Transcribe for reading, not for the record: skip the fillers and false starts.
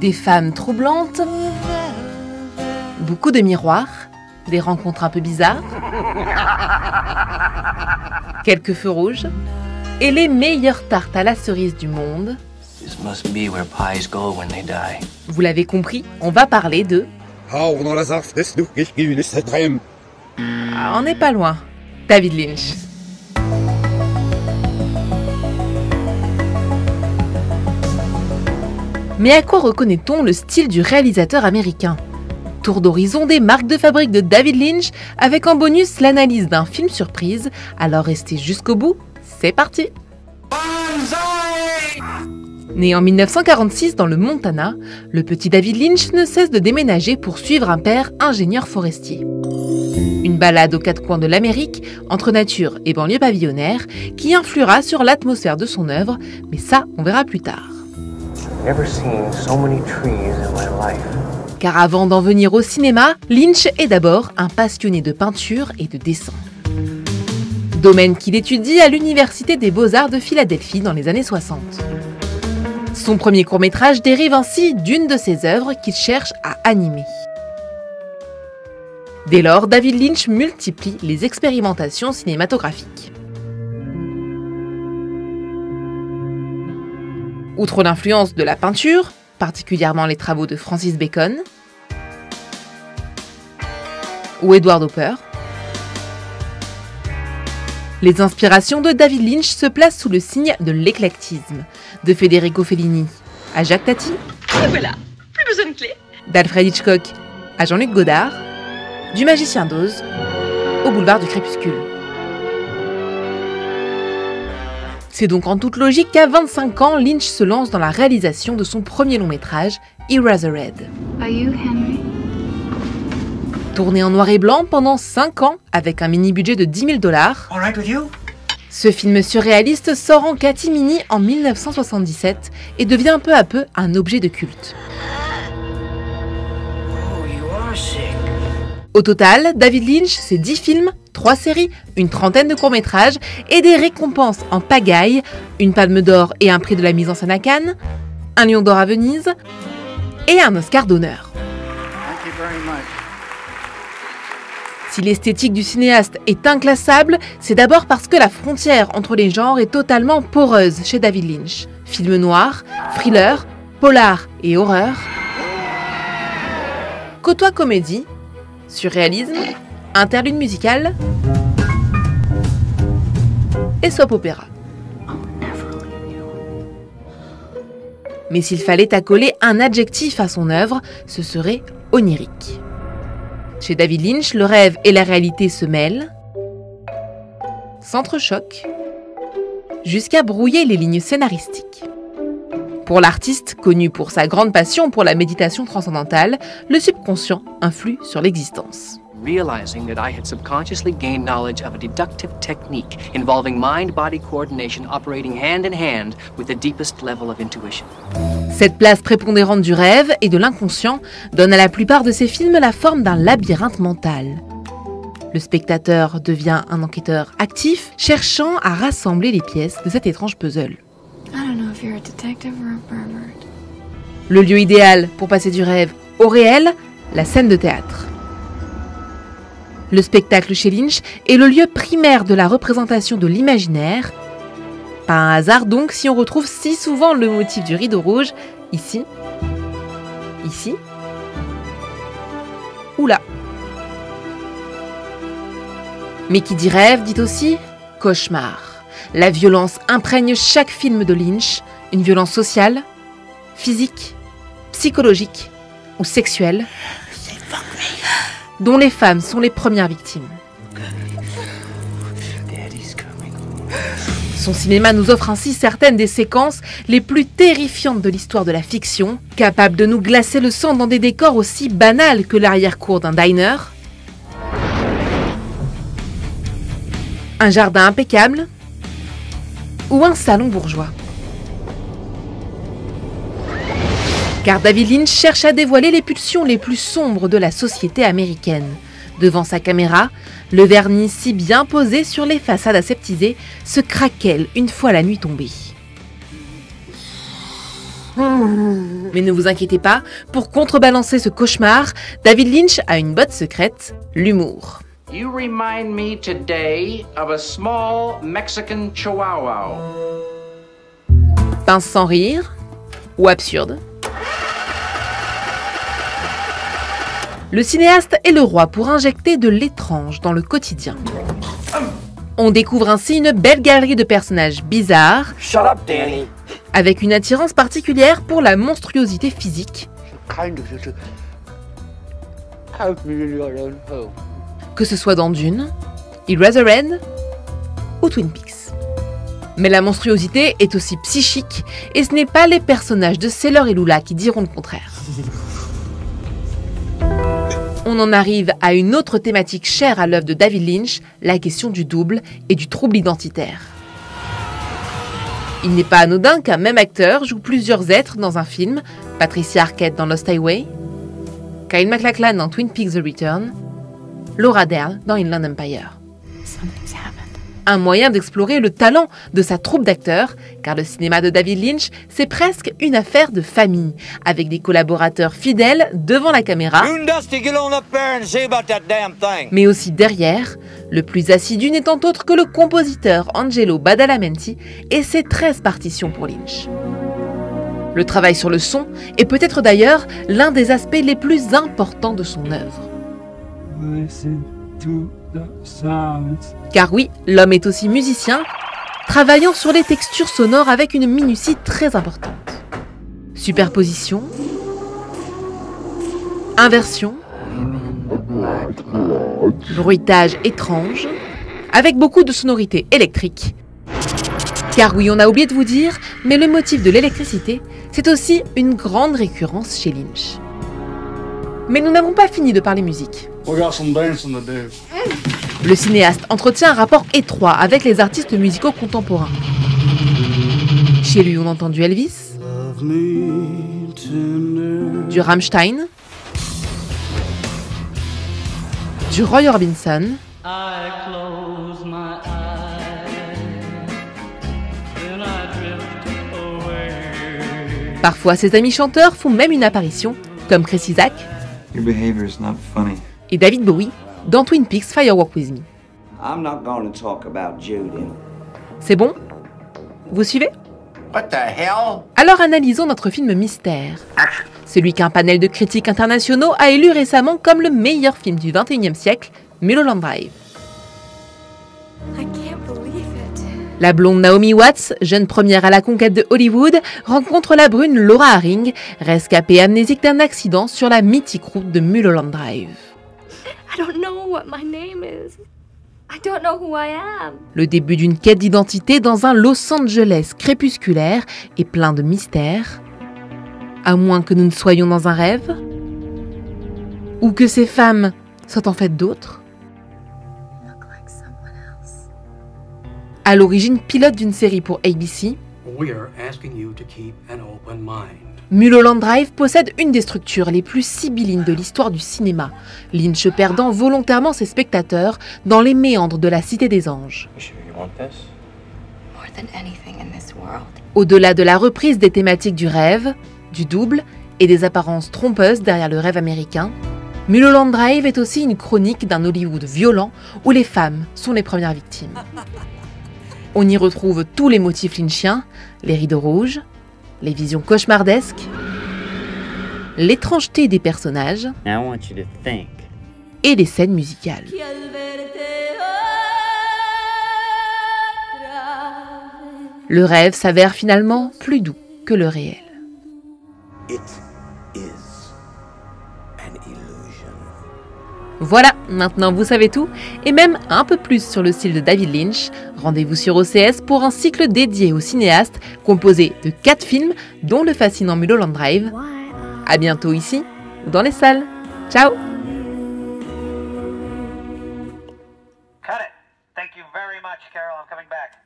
Des femmes troublantes, beaucoup de miroirs, des rencontres un peu bizarres, quelques feux rouges, et les meilleures tartes à la cerise du monde. Vous l'avez compris, on va parler de... Ah, on n'est pas loin. David Lynch. Mais à quoi reconnaît-on le style du réalisateur américain? Tour d'horizon des marques de fabrique de David Lynch, avec en bonus l'analyse d'un film surprise. Alors restez jusqu'au bout, c'est parti! Né en 1946 dans le Montana, le petit David Lynch ne cesse de déménager pour suivre un père ingénieur forestier. Une balade aux quatre coins de l'Amérique, entre nature et banlieue pavillonnaire, qui influera sur l'atmosphère de son œuvre, mais ça, on verra plus tard. Car avant d'en venir au cinéma, Lynch est d'abord un passionné de peinture et de dessin. Domaine qu'il étudie à l'Université des Beaux-Arts de Philadelphie dans les années 60. Son premier court-métrage dérive ainsi d'une de ses œuvres qu'il cherche à animer. Dès lors, David Lynch multiplie les expérimentations cinématographiques. Outre l'influence de la peinture, particulièrement les travaux de Francis Bacon ou Edward Hopper, les inspirations de David Lynch se placent sous le signe de l'éclectisme, de Federico Fellini à Jacques Tati, et voilà, plus besoin de clés, d'Alfred Hitchcock à Jean-Luc Godard, du Magicien d'Oz au Boulevard du Crépuscule. C'est donc en toute logique qu'à 25 ans, Lynch se lance dans la réalisation de son premier long-métrage, Eraserhead. Tourné en noir et blanc pendant 5 ans avec un mini-budget de $10 000, ce film surréaliste sort en catimini en 1977 et devient peu à peu un objet de culte. Au total, David Lynch, c'est 10 films, 3 séries, une trentaine de courts-métrages et des récompenses en pagaille, une palme d'or et un prix de la mise en scène à Cannes, un lion d'or à Venise et un Oscar d'honneur. Si l'esthétique du cinéaste est inclassable, c'est d'abord parce que la frontière entre les genres est totalement poreuse chez David Lynch. Film noir, thriller, polar et horreur, côtoie comédie, surréalisme, interlude musical et soap opéra. Mais s'il fallait accoler un adjectif à son œuvre, ce serait onirique. Chez David Lynch, le rêve et la réalité se mêlent, s'entrechoquent, jusqu'à brouiller les lignes scénaristiques. Pour l'artiste, connu pour sa grande passion pour la méditation transcendantale, le subconscient influe sur l'existence. Realizing that I had subconsciously gained knowledge of a deductive technique involving mind-body coordination operating hand in hand with the deepest level of intuition. Cette place prépondérante du rêve et de l'inconscient donne à la plupart de ses films la forme d'un labyrinthe mental. Le spectateur devient un enquêteur actif, cherchant à rassembler les pièces de cet étrange puzzle. Le lieu idéal pour passer du rêve au réel, la scène de théâtre. Le spectacle chez Lynch est le lieu primaire de la représentation de l'imaginaire. Pas un hasard donc si on retrouve si souvent le motif du rideau rouge, ici, ici, ou là. Mais qui dit rêve dit aussi cauchemar. La violence imprègne chaque film de Lynch, une violence sociale, physique, psychologique ou sexuelle, dont les femmes sont les premières victimes. Son cinéma nous offre ainsi certaines des séquences les plus terrifiantes de l'histoire de la fiction, capables de nous glacer le sang dans des décors aussi banals que l'arrière-cour d'un diner, un jardin impeccable ou un salon bourgeois. Car David Lynch cherche à dévoiler les pulsions les plus sombres de la société américaine. Devant sa caméra, le vernis si bien posé sur les façades aseptisées se craquelle une fois la nuit tombée. Mais ne vous inquiétez pas, pour contrebalancer ce cauchemar, David Lynch a une botte secrète, l'humour. You remind me today of a small Mexican chihuahua. Pince sans rire ou absurde. Le cinéaste est le roi pour injecter de l'étrange dans le quotidien. On découvre ainsi une belle galerie de personnages bizarres, Shut up, Danny. avec une attirance particulière pour la monstruosité physique, que ce soit dans Dune, Eraserhead ou Twin Peaks. Mais la monstruosité est aussi psychique, et ce n'est pas les personnages de Sailor et Lula qui diront le contraire. On en arrive à une autre thématique chère à l'œuvre de David Lynch, la question du double et du trouble identitaire. Il n'est pas anodin qu'un même acteur joue plusieurs êtres dans un film, Patricia Arquette dans Lost Highway, Kyle MacLachlan dans Twin Peaks The Return, Laura Dern dans Inland Empire. Un moyen d'explorer le talent de sa troupe d'acteurs, car le cinéma de David Lynch, c'est presque une affaire de famille, avec des collaborateurs fidèles devant la caméra, mais aussi derrière, le plus assidu n'étant autre que le compositeur Angelo Badalamenti et ses 13 partitions pour Lynch. Le travail sur le son est peut-être d'ailleurs l'un des aspects les plus importants de son œuvre. Car oui, l'homme est aussi musicien, travaillant sur les textures sonores avec une minutie très importante. Superposition, inversion, bruitage étrange, avec beaucoup de sonorités électriques. Car oui, on a oublié de vous dire, mais le motif de l'électricité, c'est aussi une grande récurrence chez Lynch. Mais nous n'avons pas fini de parler musique. Le cinéaste entretient un rapport étroit avec les artistes musicaux contemporains. Chez lui, on entend du Elvis, du Rammstein, du Roy Orbison, parfois ses amis chanteurs font même une apparition, comme Chris Isaak et David Bowie dans Twin Peaks Firewalk With Me. C'est bon? Vous suivez? What the hell? Alors analysons notre film mystère. Celui qu'un panel de critiques internationaux a élu récemment comme le meilleur film du XXIe siècle, Mulholland Drive. La blonde Naomi Watts, jeune première à la conquête de Hollywood, rencontre la brune Laura Harring, rescapée amnésique d'un accident sur la mythique route de Mulholland Drive. I don't know what my name is. I don't know who I am. Le début d'une quête d'identité dans un Los Angeles crépusculaire et plein de mystères. À moins que nous ne soyons dans un rêve? Ou que ces femmes soient en fait d'autres? À l'origine pilote d'une série pour ABC, Mulholland Drive possède une des structures les plus sibyllines de l'histoire du cinéma, Lynch perdant volontairement ses spectateurs dans les méandres de la Cité des Anges. Au-delà de la reprise des thématiques du rêve, du double et des apparences trompeuses derrière le rêve américain, Mulholland Drive est aussi une chronique d'un Hollywood violent où les femmes sont les premières victimes. On y retrouve tous les motifs lynchiens, les rideaux rouges, les visions cauchemardesques, l'étrangeté des personnages et les scènes musicales. Le rêve s'avère finalement plus doux que le réel. Voilà, maintenant vous savez tout, et même un peu plus sur le style de David Lynch. Rendez-vous sur OCS pour un cycle dédié au cinéaste, composé de 4 films, dont le fascinant Mulholland Drive. À bientôt ici, ou dans les salles. Ciao! Cut it. Thank you very much, Carol. I'm coming back.